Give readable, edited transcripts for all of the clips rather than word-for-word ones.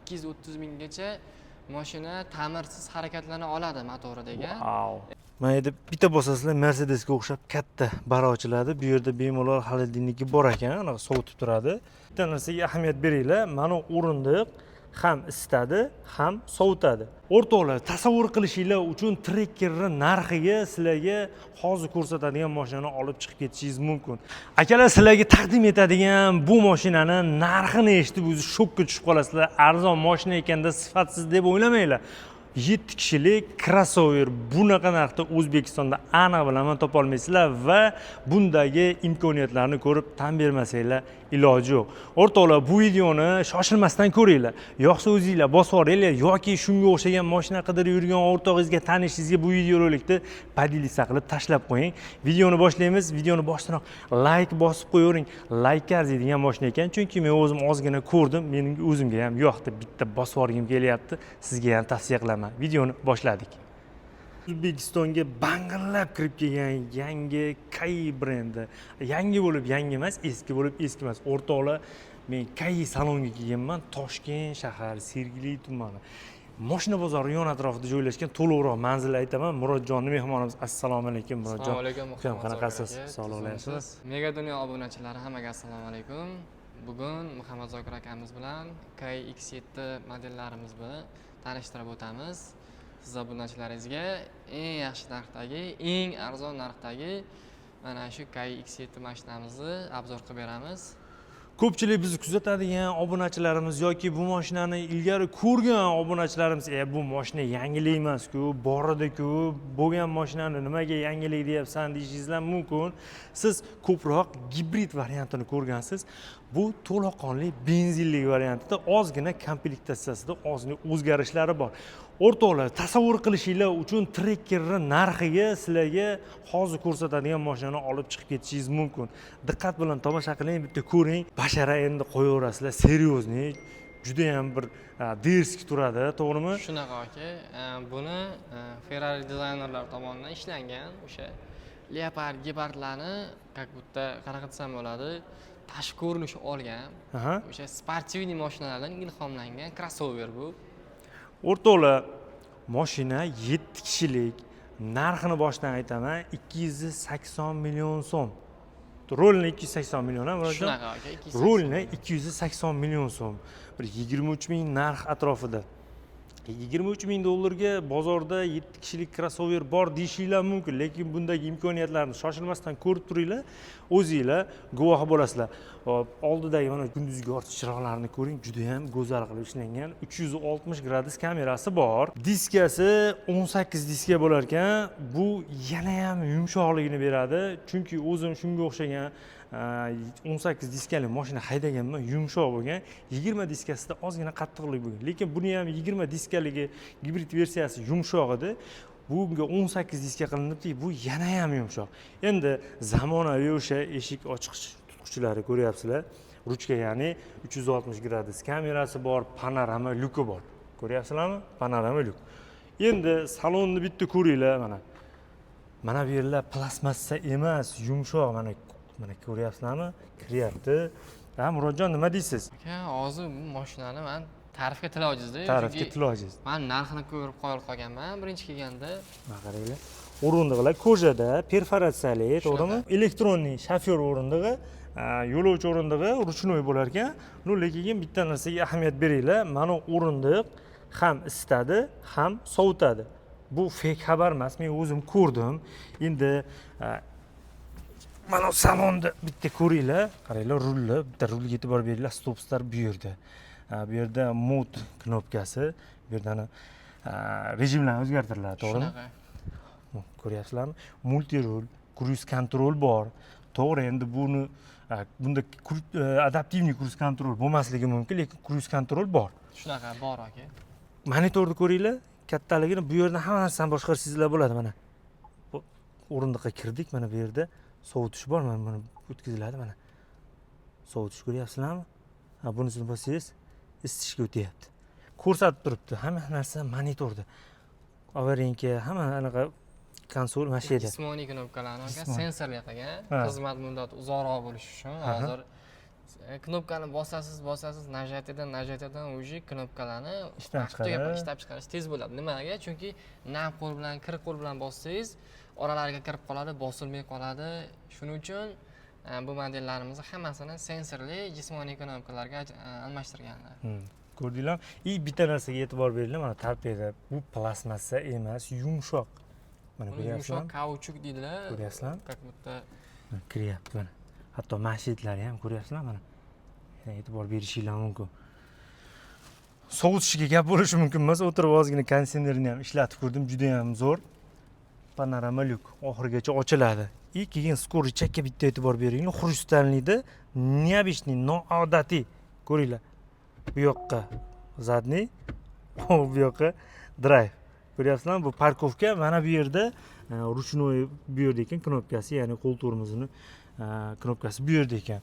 230 minggacha mashina ta'mirsiz harakatlana oladi motoridagi. Wow. Mana endi bitta bosasizlar Mercedesga o'xshab katta bara ochiladi. Bu yerda bemalol xolodilniki bor ekan, anaqa sovutib turadi. Bitta narsaga ahamiyat beringlar. Mana o'rindiq ham isitadi, ham sovutadi. O'rtoqlar, tasavvur qilishinglar uchun trekkerning narxiga sizlarga hozir ko'rsatadigan mashinani olib chiqib ketishingiz mumkin. Akalar, sizlarga taqdim etadigan bu mashinani narxini eshitib o'zi shokka tushib qolasizlar. Arzon mashina ekanda sifatsiz deb o'ylamanglar. 7 kishilik crossover bunaqa narxda O'zbekistonda aniq bilaman topa olmaysizlar va bundagi imkoniyatlarni ko'rib tan bermasanglar iloji yo'q. O'rtoqlar, bu videoni shoshilmasdan ko'ringlar. Yo'qsa o'zingizlar bosib yuboringlar yoki shunga o'xshagan mashina qidirib yurgan o'rtog'ingizga, tanishingizga bu videorolikni podelitsiya qilib tashlab qo'ying. Videoni boshlaymiz. Videoni boshidan like bosib qo'ying. Like arziydigan mashina ekan, chunki men o'zim ozgina ko'rdim, mening o'zimga ham yoqdi. Bitta bosib yuborgim kelyapti. Sizga ham tavsiya qilaman. Videoni boshladik. O'zbekistonga bang'illab kirib kelgan yangi Kai brendi. Yangi bo'lib yangi emas, eski bo'lib eski emas. O'rtoqlar, men Kai salonga kelganman. Toshkent shahar, Sergeli tumani. Mashina bozori yon atrofida joylashgan. To'liqroq manzil aytaman. Murodjonning mehmonimiz. Assalomu alaykum Murodjon. Assalomu alaykum. Qanaqasiz? Sog'lik bo'lasizmi? Mega dunyo obunachilari hammaga assalomu alaykum. Bugun Muhammad Zokir akamiz bilan Kai X7 modellarimiz bilan tanishtirib o'tamiz. Siz obunachilaringizga eng yaxshi narxdagi, eng arzon narxdagi mana shu Kai X7 mashinamizni obzor qilib beramiz. Ko'pchilik bizni kuzatadigan obunachilarimiz yoki bu mashinani ilgari ko'rgan obunachilarimiz, bu mashina yangilik emas-ku, bor edi-ku, bo'lgan mashinani nimaga yangilik deyapsan deyishingiz mumkin. Siz ko'proq gibrid variantini ko'rgansiz. Bu to'laqonli benzinli variantida ozgina komplektatsiyasida ozgina o'zgarishlari bor. O'rtoqlar, tasavvur qilishinglar uchun trekkerning narxiga sizlarga hozir ko'rsatadigan mashinani olib chiqib ketishingiz mumkin. Diqqat bilan tomosha qiling, bitta ko'ring. Bashara endi qo'yaverasizlar, seriozniy, juda ham bir derski turadi, to'g'rimi? Shunaqa aka, buni Ferrari dizaynerlar tomonidan ishlangan, o'sha Leopard, Gepardlarni как будто qanaqa desam bo'ladi, tashqi ko'rinishi olgan. O'sha sportivniy mashinalardan ilhomlangan crossover bu. O'rtoqlar, mashina 7 kishilik. Narxini boshdan aytaman, 280 million so'm. Rolni 280 million, ha, Murodjon? Shunaqa aka, 280. Rolni 280 million so'm. Bir 23 ming narx atrofida. 23 ming dollarga bozorda 7 kishilik crossover bor deyishinglar mumkin, lekin bundagi imkoniyatlarni shoshilmasdan ko'rib turinglar, o'zingizlar guvohi bo'lasizlar. Oldidagi mana kunduzgi yoritish chiroqlarini ko'ring, juda ham go'zal qilib ishlangan. 360 gradus kamerasi bor. Diskasi 18 diska bo'lar ekan. Bu yana ham yumshoqligini beradi, chunki o'zim shunga o'xshagan 18 diskali mashina haydaganman, yumshoq bo'lgan. 20 diskasida ozgina qattiqlik bo'lgan. Lekin buni ham 20 diskaligi gibrid versiyasi yumshoq edi. Bunga 18 diska qilinibdi, bu yana ham yumshoq. Endi zamonaviy o'sha eshik ochiqich tutqichilari ko'ryapsizlar. Ruchka, ya'ni 360 gradus kamerasi bor, panorama lyuki bor. Ko'ryapsizlarmi? Panorama lyuk. Endi salonni bitta ko'ringlar mana. Mana bu yerlar plastmassa emas, yumshoq, mana ko'ryapsizlarmi? Kiryapti. Murodjon, nima deysiz? Aka, hozir bu mashinani men ta'rifga til ojizda. Ta'rifga til ojiz. Men narxini ko'rib qolganman birinchi kelganda. Mana qaranglar. O'rindiqlar kojada, perforatsiyali, to'g'rimi? Elektronli shofyor o'rindig'i, yo'lovchi o'rindig'i ruchnoy bo'lar ekan. Lekin bitta narsaga ahamiyat beringlar. Mana o'rindiq ham isitadi, ham sovutadi. Bu fake xabar emas, men o'zim ko'rdim. Endi mana salonni bitta ko'ringlar. Qaranglar, rulni, bitta rulga e'tibor beringlar, stop-start bu yerda. Bu yerda mod knopkasi, bu yerda rejimlarni o'zgartiriladi, to'g'rimi? Shunaqa. Ko'ryapsizlarmi? Multi-rul, cruise control bor. To'g'ri, endi bunda adaptivniy cruise control bo'lmasligi mumkin, lekin cruise control bor. Shunaqa bor aka. Monitorni ko'ringlar, kattaligini. Bu yerda hamma narsani boshqarsangizlar bo'ladi mana. Bu o'rindiqqa kirdik, mana bu yerda sovutish bor, mana o'tkaziladi mana. Sovutish ko'ryapsizlarmi? Bunisini bosangiz, isitishga o'tyapti. Ko'rsatib turibdi, hamma narsa monitorda. Avarinka, hamma anaqa konsol mana shu yerda. Jismoniy knopkalarni aka sensorli qilgan, xizmat muddati uzoqroq bo'lishi uchun hozir knopkani bosasiz najatidan уже knopkalarni Ishdan chiqaradi. ishlab chiqarish tez bo'ladi. Nimaga? Chunki nam qo'l bilan, kir qo'l bilan bossangiz, oralariga kirib qoladi, bosilmay qoladi. Shuning uchun bu modellarimizni hammasini sensorli jismoniy knopkalarga almashtirganlar. Ko'rdinglar? Bitta narsaga e'tibor beringlar, mana tarpeda bu plastmassa emas, yumshoq. Mana Buni yumshoq ko'ryapsizmi? kauchuk deydilar. Ko'ryapsizlarmi? Как будто Kiryapti mana. Hatto mashitlari ham ko'ryapsizlar mana. E'tibor berishinglar mumkin. Sovutishiga gap bo'lishi mumkin emas. O'tirib ozgina konditsionerni ham ishlatib ko'rdim, juda ham zo'r. Panorama lyuk oxirigacha ochiladi. Keyin skoriy chakka bitta e'tibor beringlar. Xrustanlikda необычный, noodatiy. Ko'ringlar. Bu yoqqa zadniy, bu yoqqa drive. Ko'ryapsizlarmi? Bu parkovka mana bu yerda ruchnoy bu yerda ekan knopkasi, ya'ni qo'l tormozini knopkasi bu yerda ekan.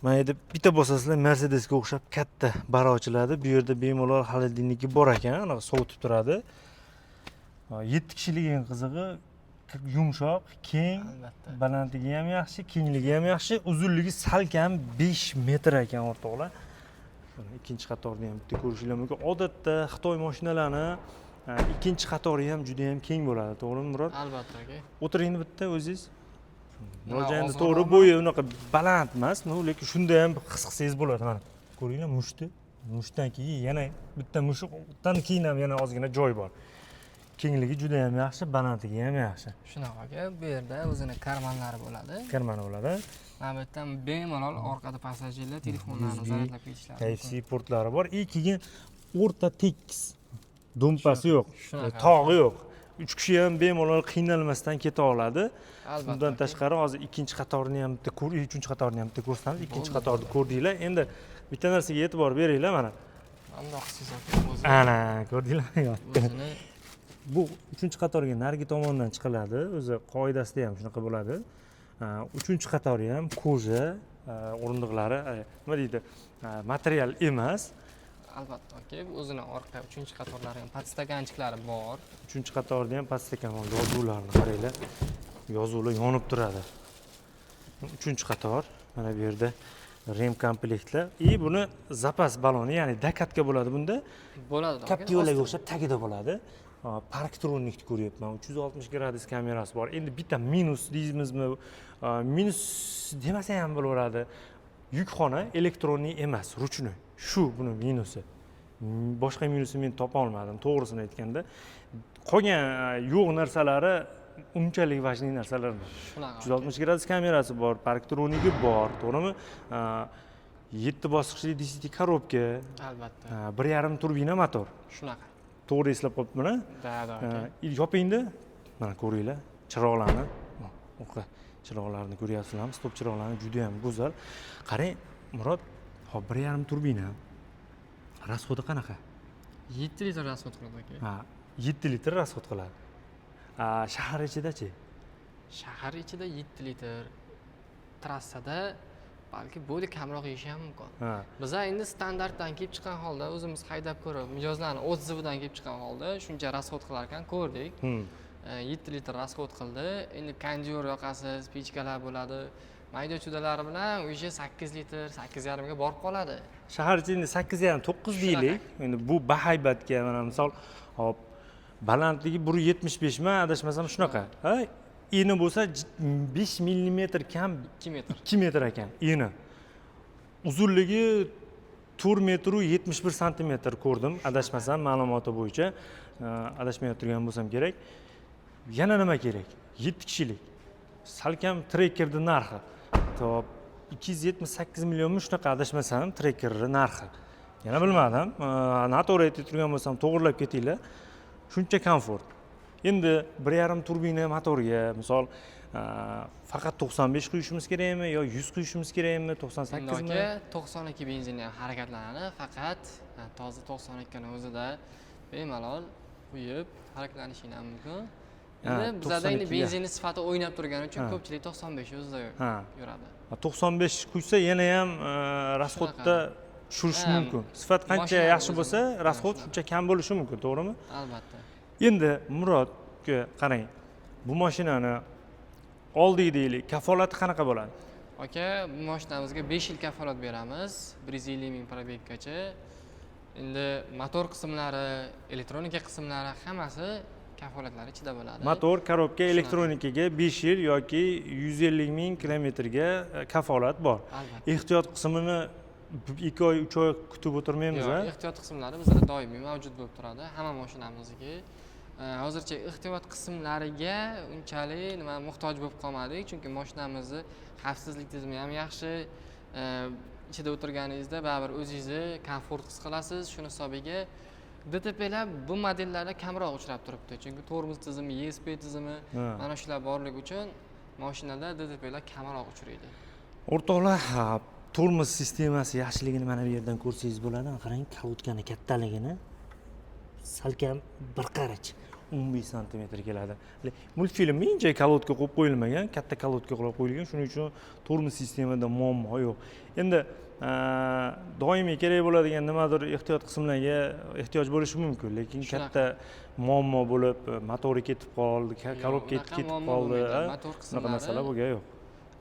Mana endi bitta bosasizlar Mercedesga o'xshab katta bara ochiladi. Bu yerda bemalol xolodilniki bor ekan, anaqa sovutib turadi. 7 kishilik eng qizig'i yumshoq, keng, albatta. balandligi ham yaxshi, kengligi ham yaxshi, uzunligi salkam 5 metr ekan o'rtoqlar. Ikkinchi qatorni ham bitta ko'rishinglar mumkin. Odatda Xitoy mashinalarini ikkinchi qatori ham juda ham keng bo'ladi, to'g'rimi Murod? Albatta aka. O'tiringni bitta o'zingiz. Mo'ljalda ozg'inroqmi? to'g'ri bo'yi unaqa baland emas, lekin shunda ham his qilsangiz bo'ladi mana. Ko'ringlar mushti. Mushtdan keyin yana bitta mushukdan keyin ham yana ozgina joy bor. Kengligi juda ham yaxshi, balandligi ham yaxshi. Shunaqa aka, bu yerda o'zini karmanlari bo'ladi. Karmani bo'ladi. Mana bu yerdan bemalol orqada passajirlar telefonlarini zaryadlab ketishlari Type-C portlari bor. Keyin o'rta tekis. Dumpasi yo'q, Shunaqa. tog'i yo'q. 3 kishi ham bemalol qiynalmasdan keta oladi. Albatta. Bundan tashqari hozir ikkinchi qatorni ham bitta uchinchi qatorni ham bitta ko'rsatamiz. Ikkinchi qatorni ko'rdinglar. Endi bitta narsaga e'tibor beringlar mana. Alloh siz aka Ana, ko'rdinglarmi? o'zini Bu uchinchi qatorga narigi tomondan chiqiladi. O'zi qoidasida ham shunaqa bo'ladi. Uchinchi qatori ham koja, o'rindiqlari, nima deydi, material emas. albatta aka, o'zini orqa 3-qatorlari ham podstakanchiklari bor. Uchinchi qatorda ham podstakan yozuvlarni qaranglar. Yozuvlar yonib turadi. Uchinchi qator mana bu yerda rem komplektlar. Buni zapas baloni, ya'ni dakatka bo'ladi bunda. Bo'ladi aka. Kaptiyolarga o'xshab tagida bo'ladi. Parktronikni ko'ryapman. 360 gradus kamerasi bor. Endi bitta minus deymizmi? Minus demasa ham bo'laveradi. Yukxona elektronniy emas, ruchnoy. Shu buni minusi. Boshqa minusini men topa olmadim, to'g'risini aytganda. Qolgan yo'q narsalari unchalik важный narsalar emas. Shunaqa. 360 gradus kamerasi bor, parktronigi bor, to'g'rimi? 7 bosqichli DCT korobka, Albatta. 1.5 turbina motor. Shunaqa. To'g'ri eslab qolibman-a? Da aka. Yopingda. Mana ko'ringlar, chiroqlarni. Chiroqlarni ko'ryapsizlarmi? Stop chiroqlari juda ham go'zal. Qarang, Murod, hop 1.5 turbina. Расходi qanaqa? 7 litr rasxod qiladi aka. 7 litr расход qiladi. Shahar ichida-chi? Shahar ichida 7 litr. Trassada balki bo'li kamroq yeyishi ham mumkin. Biza endi standartdan kelib chiqqan holda o'zimiz haydab ko'rib, mijozlarni otzividan kelib chiqqan holda shuncha rasxod qilar ekan ko'rdik. 7 litr rasxod qildi. Endi kondyor yoqasiz, pechkalar bo'ladi. Mayda chudalari bilan o'sha 8 litr, 8,5 ga borib qoladi. Shahar ichida 8,5 9 deylik. Endi bu bahaybatga mana misol hop balandligi 1,75 mi adashmasam shunaqa. Eni bo'lsa 5 mm kam 2 metr. 2 metr ekan eni. Uzunligi 4 metr 71 sm ko'rdim, adashmasam ma'lumoti bo'yicha. Adashmay turgan bo'lsam kerak. Yana nima kerak? 7 kishilik. Salkam trekkerning narxi. Top 278 millionmi shunaqa adashmasam trekkerning narxi. Yana bilmadim. Noto'g'ri aytib turgan bo'lsam to'g'rilab ketinglar. Shuncha komfort. Endi 1.5 turbina motorga misol faqat 95 quyishimiz kerakmi yo 100 quyishimiz kerakmi, 98 mi? 92 benzinli ham harakatlanadi, faqat toza 92 ni o'zida bemalol quyib harakatlanishingiz ham mumkin. Endi bizda endi benzinni sifati o'ynab turgani uchun ko'pchilik 95 o'zida yuradi. 95 quysa yana ham расходda tushirish mumkin. Sifat qancha yaxshi bo'lsa, расход shuncha kam bo'lishi mumkin, to'g'rimi? Albatta. Endi Murodga qarang. Bu mashinani oldik deylik, kafolati qanaqa bo'ladi? aka, bu mashinamizga 5 yil kafolat beramiz, 150 ming probeggacha. Endi motor qismlari, elektronika qismlari hammasi kafolatlari ichida bo'ladi. Motor, korobka, elektronikaga 5 yil yoki 150 ming kilometrga kafolat bor. Albatta. Ehtiyot qismini 2 oy, 3 oy kutib o'tirmaymiz, Yo'q, ha? ehtiyot qismlari bizda doimiy mavjud bo'lib turadi. Hamma mashinamizga. Hozircha ehtiyot qismlariga unchalik nima muhtoj bo'lib qolmadik, chunki mashinamizni xavfsizlik tizimi ham yaxshi. Ichida o'tirganingizda baribir o'zingizni komfort his qilasiz. Shuni hisobiga DTPlar bu modellarda kamroq uchrab turibdi, chunki tormoz tizimi, ESP tizimi mana shular borligi uchun mashinada DTPlar kamroq uchraydi. O'rtoqlar, tormoz sistemasi yaxshiligini mana bu yerdan ko'rsangiz bo'ladi. Qarang, kalotkani kattaligini salkam bir qarach 15 sm keladi. Multfilmda inja kalotka qo'yib qo'yilmagan, katta kalotka qilib qo'yilgan. Shuning uchun tormoz sistemada muammo yo'q. Endi doimiy kerak bo'ladigan nimadir ehtiyot qismlarga ehtiyoj bo'lishi mumkin, lekin katta muammo bo'lib, motori ketib qoldi, korobka ketib qoldi, bunaqa masala bo'lgan yo'q.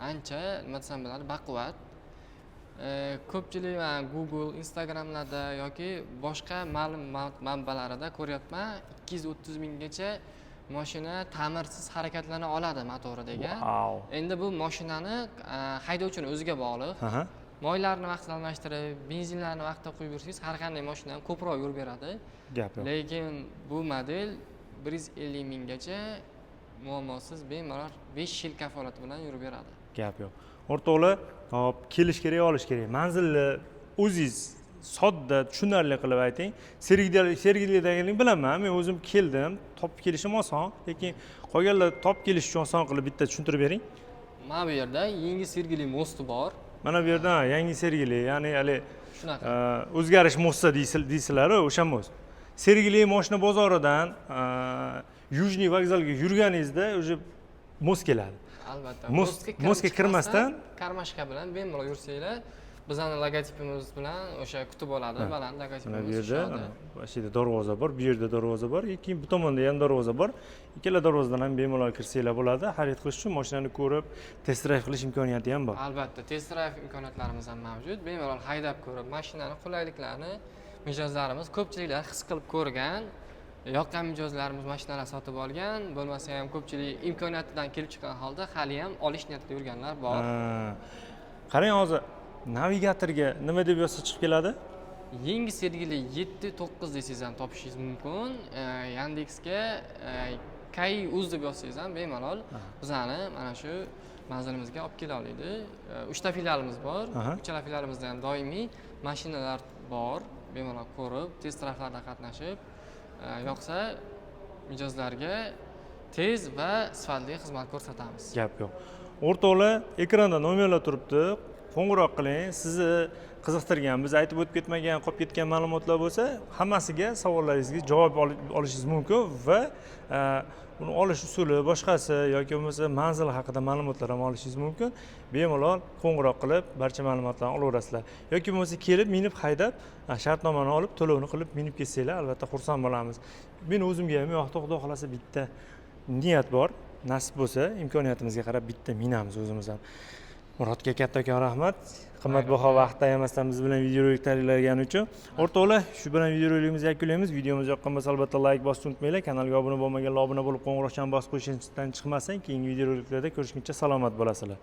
Ancha nima desam bo'ladi, baquvvat. Ko'pchilik Google, Instagramlarda yoki boshqa ma'lumot manbalarida ko'ryapman, 230 minggacha mashina ta'mirsiz harakatlana oladi motori degan. Endi bu mashinani haydovchini o'ziga bog'liq. Moylarni vaqtida almashtirib, benzinlarni vaqtida quyib yursangiz, har qanday mashina ham ko'proq yurib beradi. Gap yo'q. Lekin bu model 150 minggacha muammosiz bemalol 5 yil kafolat bilan yurib beradi. Gap yo'q. O'rtoqlar, hop, kelish kerak, olish kerak. Manzilni o'zingiz sodda, tushunarli qilib ayting. Sergelidagilikni bilaman, men o'zim keldim, topib kelishim oson, lekin qolganlar topib kelish uchun oson qilib bitta tushuntirib bering. Mana bu yerda yangi Sergeli mosti bor. Mana bu yerda yangi Sergeli, ya'ni hali Shunaqa. O'zgarish mosti deysizlar, o'sha most. Sergeli mashina bozoridan Yujniy vokzalga yurganingizda o'sha most keladi. Albatta. Mostga kirmasdan karmashka bilan bemalol yursanglar, bizning logotipimiz bilan o'sha kutib oladi, baland logotipimiz. Mana bu yerda mana darvoza bor, bu yerda darvoza bor, keyin bu tomonda ham darvoza bor. Ikkala darvozadan ham bemalol kirsanglar bo'ladi. Xarid qilish uchun mashinani ko'rib, test drive qilish imkoniyati ham bor. Albatta, test drive imkoniyatlarimiz ham mavjud. Bemalol haydab ko'rib, mashinani qulayliklarini mijozlarimiz ko'pchiliklar his qilib ko'rgan, yoqqan mijozlarimiz mashinalar sotib olgan, bo'lmasa ham ko'pchilik imkoniyatidan kelib chiqqan holda hali ham olish niyatida yurganlar bor. Qarang, hozir navigatorga nima deb yozsa chiqib keladi? Yangi Sergeli 7-9 desangiz ham topishingiz mumkin. Yandexga Kai.uz deb yozsangiz ham bemalol bizani mana shu manzilimizga olib kela oladi. 3 ta filialimiz bor. Uchala filialimizda ham doimiy mashinalar bor. Bemalol ko'rib, test drive'larda qatnashib, yoqsa mijozlarga tez va sifatli xizmat ko'rsatamiz. Gap yo'q. O'rtoqlar, ekranda nomerlar turibdi. Qo'ng'iroq qiling. Sizni qiziqtirgan, biz aytib o'tib ketmagan, qolib ketgan ma'lumotlar bo'lsa, hammasiga savollaringizga javob olishingiz mumkin va uni olish usuli boshqasi yoki bo'lmasa manzil haqida ma'lumotlar ham olishingiz mumkin. Bemalol qo'ng'iroq qilib barcha ma'lumotlarni olaverasizlar. Yoki bo'lmasa kelib, minib, haydab, shartnomani olib, to'lovni qilib minib ketsanglar, albatta xursand bo'lamiz. Men o'zimga ham yo'q, Xudo xolasa bitta niyat bor. Nasib bo'lsa, imkoniyatimizga qarab bitta minamiz o'zimiz ham. Murodga kattakon rahmat. Qimmatbaho vaqt ayamasdan biz bilan videorolik tayyorlagani uchun. O'rtoqlar, shu bilan videorolikimizni yakunlaymiz. Videomiz yoqqan bo'lsa, albatta like bosishni unutmanglar. Kanalga obuna bo'lmaganlar obuna bo'lib, qo'ng'iroqchani bosib qo'yishdan chiqmasdan, keyingi videoroliklarda ko'rishguncha salomat bo'lasizlar.